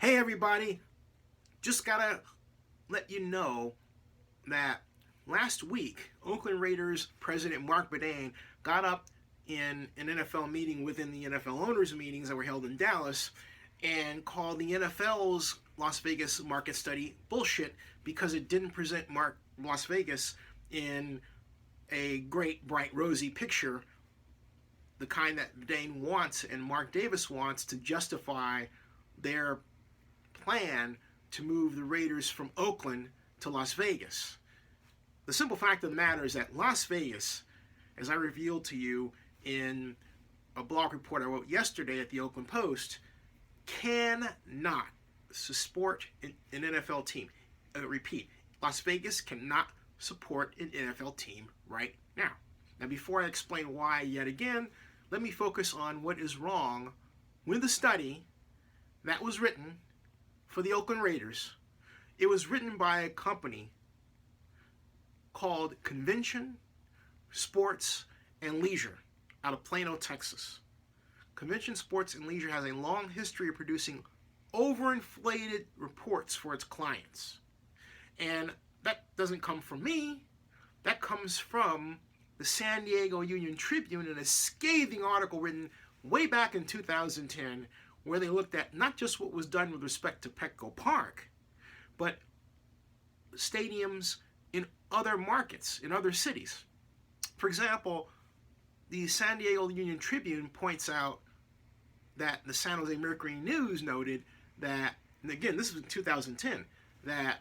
Hey everybody, just gotta let you know that last week, Oakland Raiders President Marc Badain got up in an NFL meeting within the NFL owners' meetings that were held in Dallas and called the NFL's Las Vegas market study bullshit because it didn't present Las Vegas in a great, bright, rosy picture, the kind that Badain wants and Mark Davis wants to justify their plan to move the Raiders from Oakland to Las Vegas. The simple fact of the matter is that Las Vegas, as I revealed to you in a blog report I wrote yesterday at the Oakland Post, cannot support an NFL team. Repeat, Las Vegas cannot support an NFL team right now. Now, before I explain why yet again, let me focus on what is wrong with the study that was written for the Oakland Raiders. It was written by a company called Convention, Sports, and Leisure out of Plano, Texas. Convention, Sports, and Leisure has a long history of producing overinflated reports for its clients. And that doesn't come from me. That comes from the San Diego Union Tribune in a scathing article written way back in 2010 where they looked at not just what was done with respect to Petco Park, but stadiums in other markets, in other cities. For example, the San Diego Union Tribune points out that the San Jose Mercury News noted that, and again, this was in 2010, that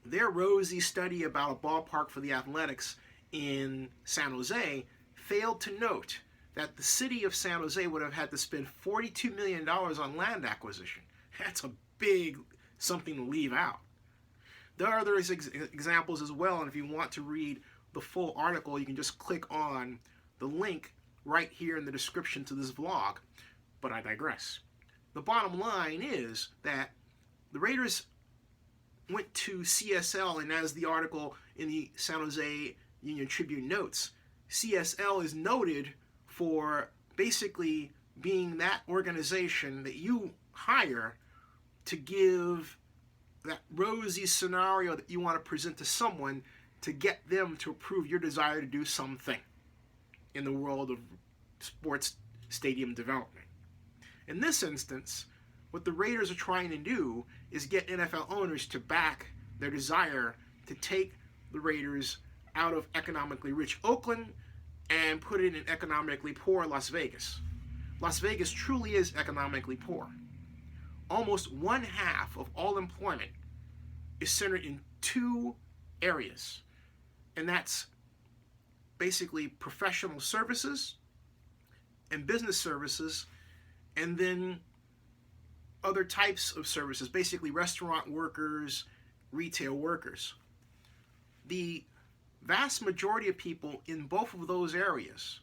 their rosy study about a ballpark for the Athletics in San Jose failed to note that the city of San Jose would have had to spend $42 million on land acquisition. That's a big something to leave out. There are other examples as well, and if you want to read the full article, you can just click on the link right here in the description to this vlog, but I digress. The bottom line is that the Raiders went to CSL, and as the article in the San Jose Union Tribune notes, CSL is noted for basically being that organization that you hire to give that rosy scenario that you want to present to someone to get them to approve your desire to do something in the world of sports stadium development. In this instance, what the Raiders are trying to do is get NFL owners to back their desire to take the Raiders out of economically rich Oakland and put it in economically poor Las Vegas. Las Vegas truly is economically poor. Almost one half of all employment is centered in two areas, and that's basically professional services and business services, and then other types of services, basically restaurant workers, retail workers. The vast majority of people in both of those areas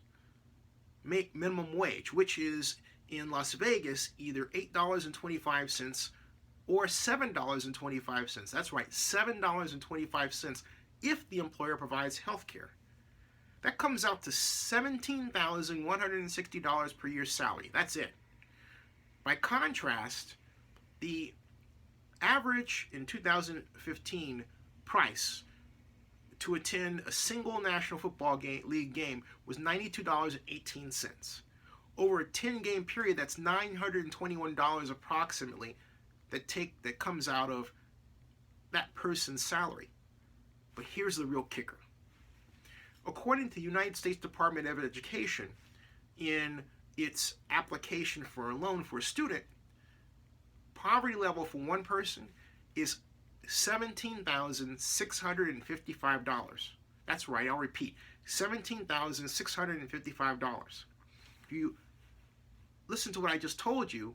make minimum wage, which is in Las Vegas either $8.25 or $7.25. That's right, $7.25 if the employer provides health care. That comes out to $17,160 per year salary. That's it. By contrast, the average in 2015 price to attend a single National Football League game was $92.18. Over a 10-game period, that's $921 approximately that comes out of that person's salary. But here's the real kicker. According to the United States Department of Education, in its application for a loan for a student, poverty level for one person is $17,655. That's right, I'll repeat, $17,655. If you listen to what I just told you,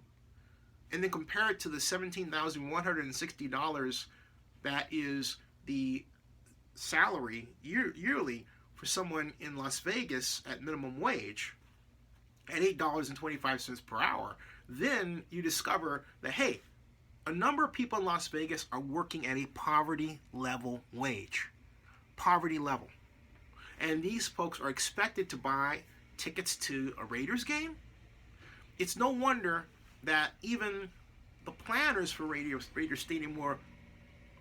and then compare it to the $17,160 that is the salary yearly for someone in Las Vegas at minimum wage, at $8.25 per hour, then you discover that, hey, a number of people in Las Vegas are working at a poverty level wage. Poverty level. And these folks are expected to buy tickets to a Raiders game. It's no wonder that even the planners for Raiders Stadium were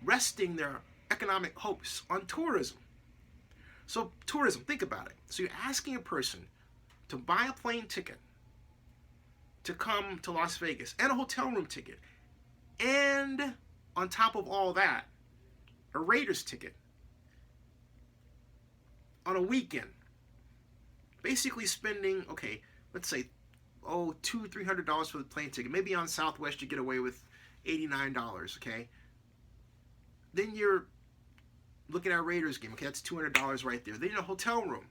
resting their economic hopes on tourism. So tourism, think about it. So you're asking a person to buy a plane ticket to come to Las Vegas and a hotel room ticket, and on top of all that, a Raiders ticket on a weekend. Basically spending, okay, let's say, $200-$300 for the plane ticket. Maybe on Southwest you get away with $89, okay? Then you're looking at a Raiders game, okay, that's $200 right there. Then in a hotel room,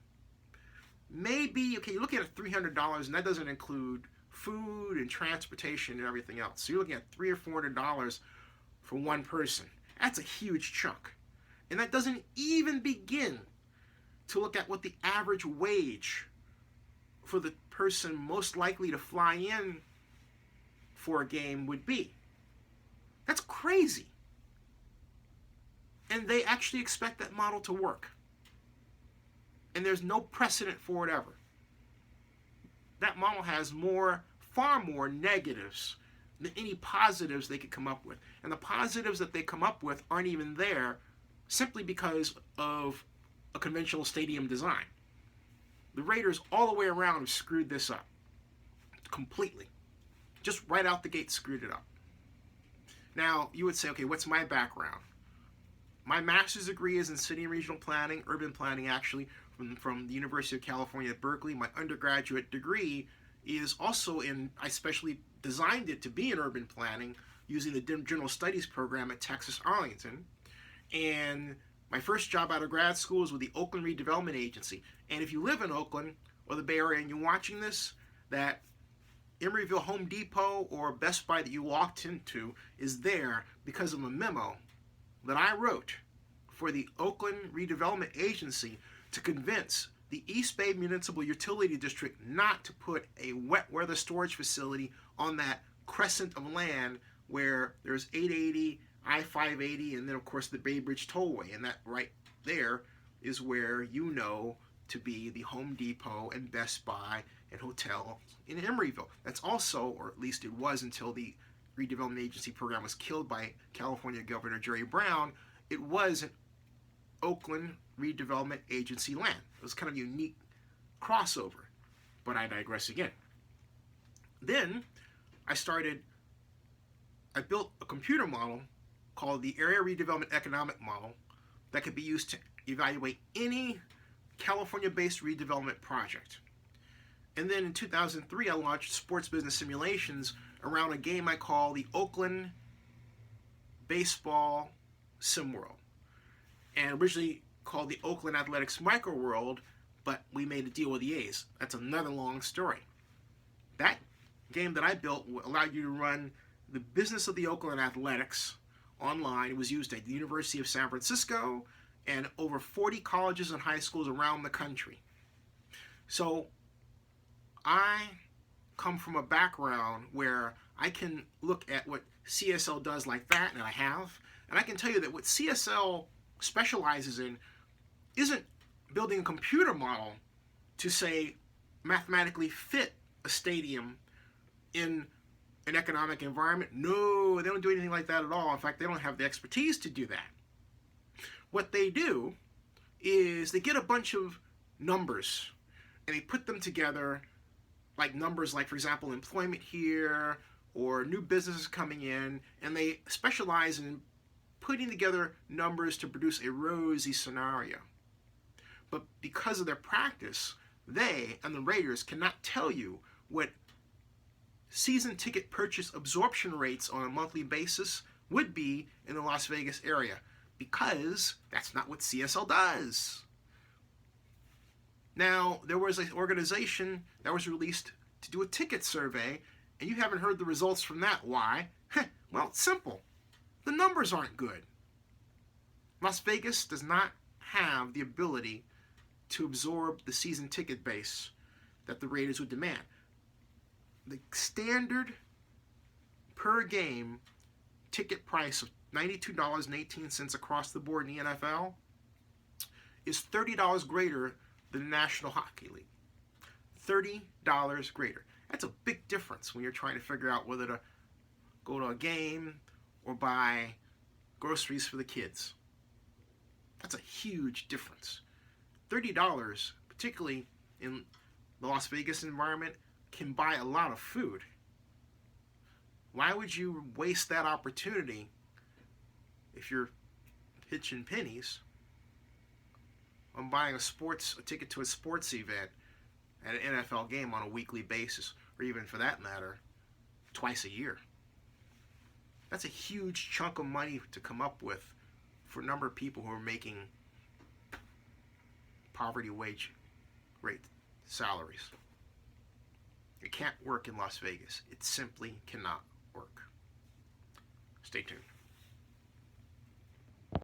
maybe, okay, you're looking at $300, and that doesn't include food and transportation and everything else. So you're looking at $300 or $400 for one person. That's a huge chunk. And that doesn't even begin to look at what the average wage for the person most likely to fly in for a game would be. That's crazy. And they actually expect that model to work. And there's no precedent for it ever. That model has far more negatives than any positives they could come up with. And the positives that they come up with aren't even there simply because of a conventional stadium design. The Raiders all the way around have screwed this up completely. Just right out the gate screwed it up. Now, you would say, okay, what's my background? My master's degree is in city and regional planning, urban planning actually, from the University of California at Berkeley. My undergraduate degree is also I specially designed it to be in urban planning using the General Studies program at Texas Arlington. And my first job out of grad school was with the Oakland Redevelopment Agency. And if you live in Oakland or the Bay Area and you're watching this, that Emeryville Home Depot or Best Buy that you walked into is there because of a memo that I wrote for the Oakland Redevelopment Agency to convince the East Bay Municipal Utility District not to put a wet weather storage facility on that crescent of land where there's 880, I-580, and then of course the Bay Bridge Tollway. And that right there is where to be the Home Depot and Best Buy and hotel in Emeryville. That's also, or at least it was until the redevelopment agency program was killed by California Governor Jerry Brown, it was an Oakland Redevelopment Agency land. It was kind of a unique crossover, but I digress again. Then I built a computer model called the Area Redevelopment Economic Model that could be used to evaluate any California-based redevelopment project. And then in 2003, I launched sports business simulations around a game I call the Oakland Baseball Sim World. And originally called the Oakland Athletics Micro World, but we made a deal with the A's. That's another long story. That game that I built allowed you to run the business of the Oakland Athletics online. It was used at the University of San Francisco and over 40 colleges and high schools around the country. So I come from a background where I can look at what CSL does like that, and I have, and I can tell you that what CSL specializes in isn't building a computer model to, say, mathematically fit a stadium in an economic environment. No, they don't do anything like that at all. In fact, they don't have the expertise to do that. What they do is they get a bunch of numbers and they put them together, like numbers like, for example, employment here or new businesses coming in, and they specialize in putting together numbers to produce a rosy scenario. But because of their practice, they and the Raiders cannot tell you what season ticket purchase absorption rates on a monthly basis would be in the Las Vegas area, because that's not what CSL does. Now, there was an organization that was released to do a ticket survey, and you haven't heard the results from that. Why? Well, it's simple. The numbers aren't good. Las Vegas does not have the ability to absorb the season ticket base that the Raiders would demand. The standard per game ticket price of $92.18 across the board in the NFL is $30 greater than the National Hockey League. $30 greater. That's a big difference when you're trying to figure out whether to go to a game, or buy groceries for the kids. That's a huge difference. $30, particularly in the Las Vegas environment, can buy a lot of food. Why would you waste that opportunity if you're pitching pennies on buying a ticket to a sports event at an NFL game on a weekly basis, or even for that matter, twice a year? That's a huge chunk of money to come up with for a number of people who are making poverty wage rate salaries. It can't work in Las Vegas. It simply cannot work. Stay tuned.